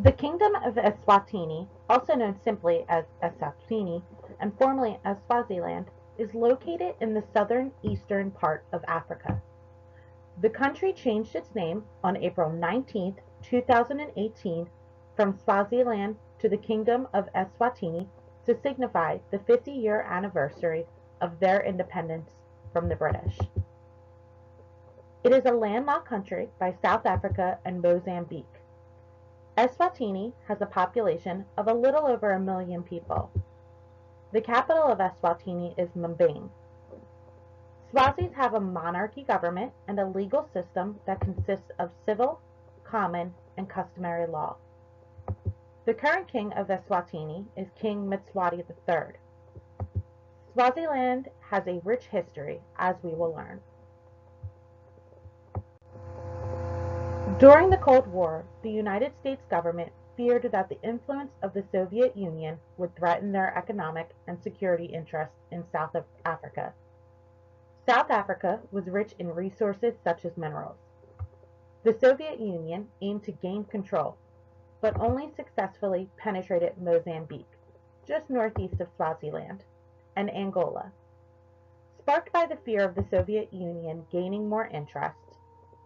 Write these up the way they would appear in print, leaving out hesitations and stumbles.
The Kingdom of Eswatini, also known simply as Eswatini and formerly as Swaziland, is located in the southern-eastern part of Africa. The country changed its name on April 19, 2018 from Swaziland to the Kingdom of Eswatini to signify the 50-year anniversary of their independence from the British. It is a landlocked country by South Africa and Mozambique. Eswatini has a population of a little over 1 million people. The capital of Eswatini is Mbabane. Swazis have a monarchy government and a legal system that consists of civil, common, and customary law. The current king of Eswatini is King Mswati III. Swaziland has a rich history, as we will learn. During the Cold War, the United States government feared that the influence of the Soviet Union would threaten their economic and security interests in South Africa. South Africa was rich in resources such as minerals. The Soviet Union aimed to gain control, but only successfully penetrated Mozambique, just northeast of Swaziland, and Angola. Sparked by the fear of the Soviet Union gaining more interest,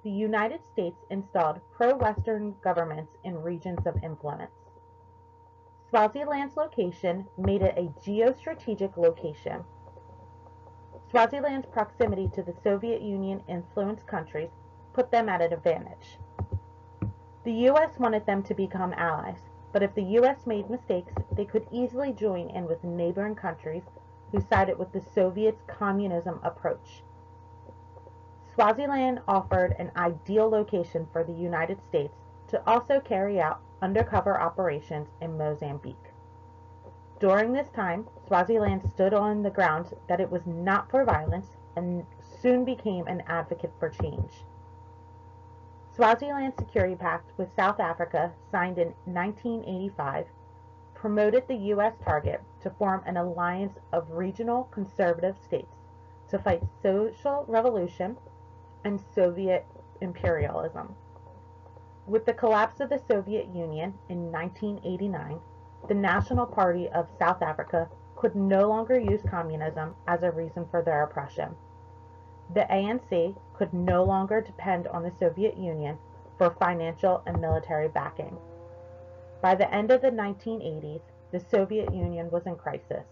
the United States installed pro-Western governments in regions of influence. Swaziland's location made it a geostrategic location. Swaziland's proximity to the Soviet Union-influenced countries put them at an advantage. The U.S. wanted them to become allies, but if the U.S. made mistakes, they could easily join in with neighboring countries who sided with the Soviets' communism approach. Swaziland offered an ideal location for the United States to also carry out undercover operations in Mozambique. During this time, Swaziland stood on the grounds that it was not for violence and soon became an advocate for change. Swaziland's security pact with South Africa, signed in 1985, promoted the U.S. target to form an alliance of regional conservative states to fight social revolution and Soviet imperialism. With the collapse of the Soviet Union in 1989, the National Party of South Africa could no longer use communism as a reason for their oppression. The ANC could no longer depend on the Soviet Union for financial and military backing. By the end of the 1980s, the Soviet Union was in crisis,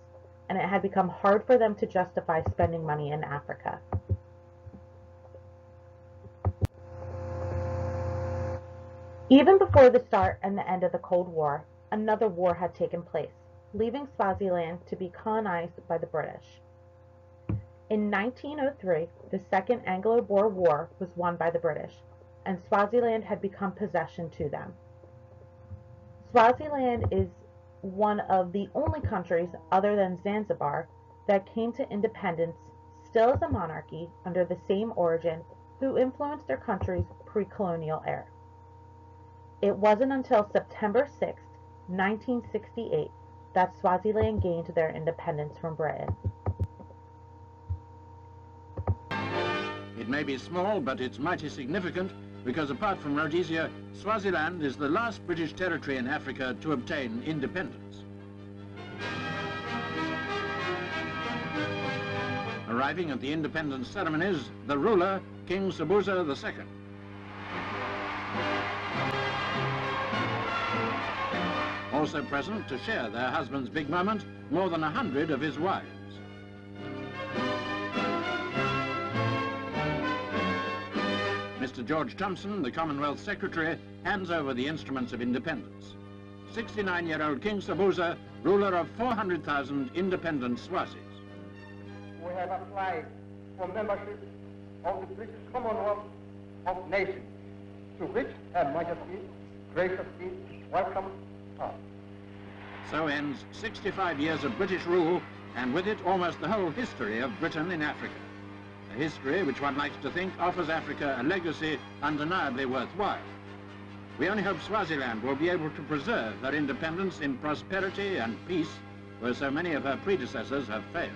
and it had become hard for them to justify spending money in Africa. Even before the start and the end of the Cold War, another war had taken place, leaving Swaziland to be colonized by the British. In 1903, the Second Anglo-Boer War was won by the British, and Swaziland had become possession to them. Swaziland is one of the only countries, other than Zanzibar, that came to independence still as a monarchy under the same origin who influenced their country's pre-colonial era. It wasn't until September 6, 1968, that Swaziland gained their independence from Britain. It may be small, but it's mighty significant because apart from Rhodesia, Swaziland is the last British territory in Africa to obtain independence. Arriving at the independence ceremonies, the ruler, King Sobhuza II. Also present to share their husband's big moment, more than 100 of his wives. Mr. George Thompson, the Commonwealth Secretary, hands over the instruments of independence. 69-year-old King Sobhuza, ruler of 400,000 independent Swazis. We have applied for membership of the British Commonwealth of Nations, to which Her Majesty graciously welcomes us. So ends 65 years of British rule, and with it almost the whole history of Britain in Africa. A history which one likes to think offers Africa a legacy undeniably worthwhile. We only hope Swaziland will be able to preserve their independence in prosperity and peace, where so many of her predecessors have failed.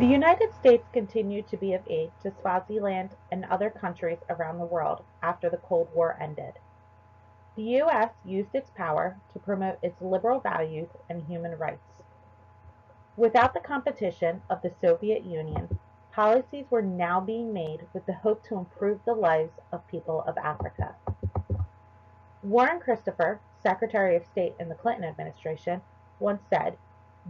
The United States continued to be of aid to Swaziland and other countries around the world after the Cold War ended. The U.S. used its power to promote its liberal values and human rights. Without the competition of the Soviet Union, policies were now being made with the hope to improve the lives of people of Africa. Warren Christopher, Secretary of State in the Clinton administration, once said,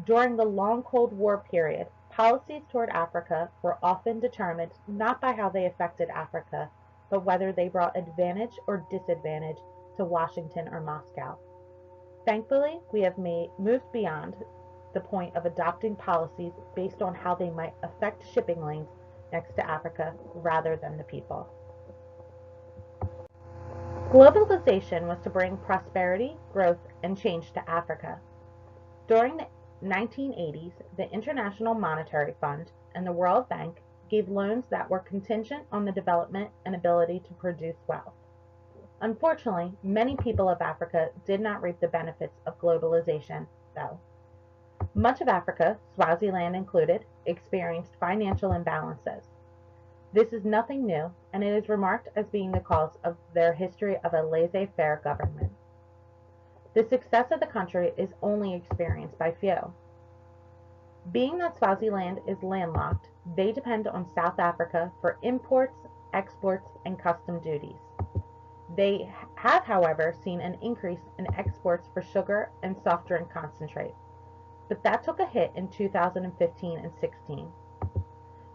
"During the long Cold War period, policies toward Africa were often determined not by how they affected Africa, but whether they brought advantage or disadvantage to Washington or Moscow. Thankfully, we have moved beyond the point of adopting policies based on how they might affect shipping lanes next to Africa rather than the people." Globalization was to bring prosperity, growth, and change to Africa. During the 1980s, the International Monetary Fund and the World Bank gave loans that were contingent on the development and ability to produce wealth. Unfortunately, many people of Africa did not reap the benefits of globalization, though. Much of Africa, Swaziland included, experienced financial imbalances. This is nothing new, and it is remarked as being the cause of their history of a laissez-faire government. The success of the country is only experienced by few. Being that Swaziland is landlocked, they depend on South Africa for imports, exports, and custom duties. They have, however, seen an increase in exports for sugar and soft drink concentrate, but that took a hit in 2015 and 16.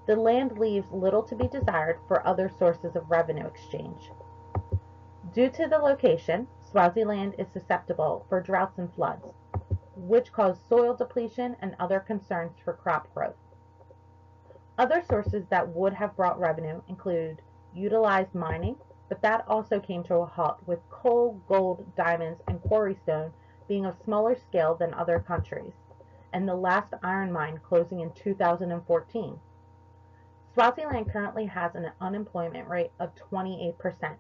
The land leaves little to be desired for other sources of revenue exchange. Due to the location, Swaziland is susceptible for droughts and floods, which cause soil depletion and other concerns for crop growth. Other sources that would have brought revenue include utilized mining, but that also came to a halt with coal, gold, diamonds, and quarry stone being of smaller scale than other countries, and the last iron mine closing in 2014. Swaziland currently has an unemployment rate of 28%.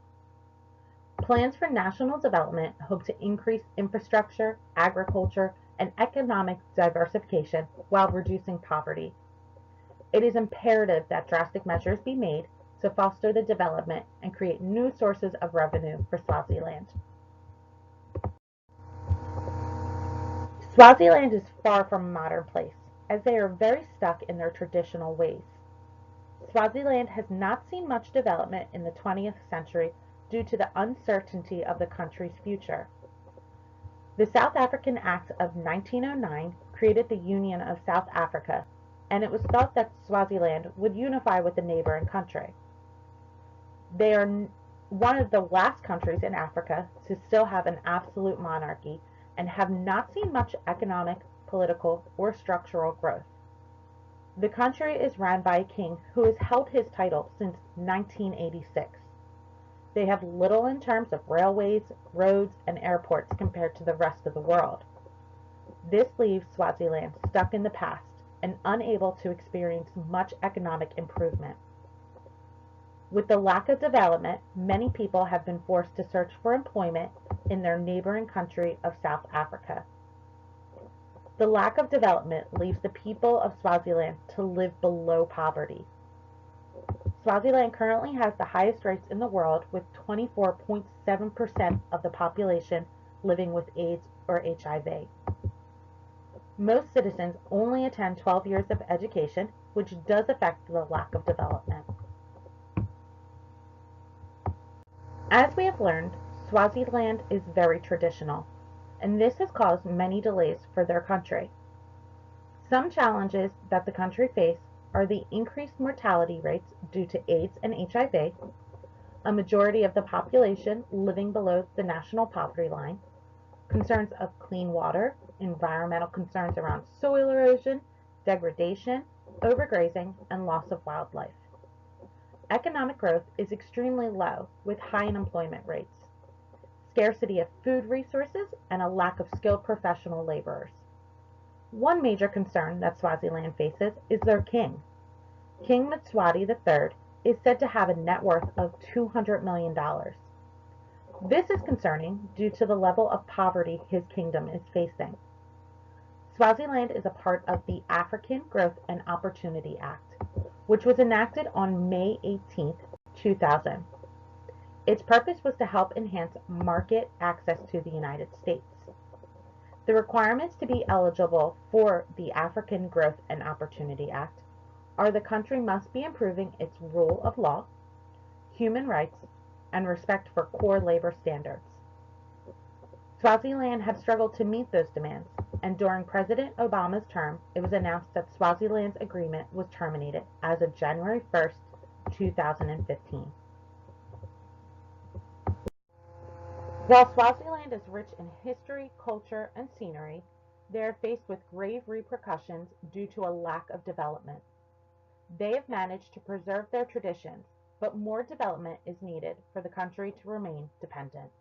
Plans for national development hope to increase infrastructure, agriculture, and economic diversification while reducing poverty. It is imperative that drastic measures be made to foster the development and create new sources of revenue for Swaziland. Swaziland is far from a modern place, as they are very stuck in their traditional ways. Swaziland has not seen much development in the 20th century due to the uncertainty of the country's future. The South African Act of 1909 created the Union of South Africa, and it was thought that Swaziland would unify with the neighboring country. They are one of the last countries in Africa to still have an absolute monarchy and have not seen much economic, political, or structural growth. The country is run by a king who has held his title since 1986. They have little in terms of railways, roads, and airports compared to the rest of the world. This leaves Swaziland stuck in the past and unable to experience much economic improvement. With the lack of development, many people have been forced to search for employment in their neighboring country of South Africa. The lack of development leaves the people of Swaziland to live below poverty. Swaziland currently has the highest rates in the world, with 24.7% of the population living with AIDS or HIV. Most citizens only attend 12 years of education, which does affect the lack of development. As we have learned, Swaziland is very traditional, and this has caused many delays for their country. Some challenges that the country faces are the increased mortality rates due to AIDS and HIV, a majority of the population living below the national poverty line, concerns of clean water, environmental concerns around soil erosion, degradation, overgrazing, and loss of wildlife. Economic growth is extremely low, with high unemployment rates, scarcity of food resources, and a lack of skilled professional laborers. One major concern that Swaziland faces is their king. King Mswati III is said to have a net worth of $200 million. This is concerning due to the level of poverty his kingdom is facing. Swaziland is a part of the African Growth and Opportunity Act, which was enacted on May 18, 2000. Its purpose was to help enhance market access to the United States. The requirements to be eligible for the African Growth and Opportunity Act are the country must be improving its rule of law, human rights, and respect for core labor standards. Swaziland had struggled to meet those demands, and during President Obama's term, it was announced that Swaziland's agreement was terminated as of January 1st, 2015. While Swaziland is rich in history, culture, and scenery, they are faced with grave repercussions due to a lack of development. They have managed to preserve their traditions, but more development is needed for the country to remain dependent.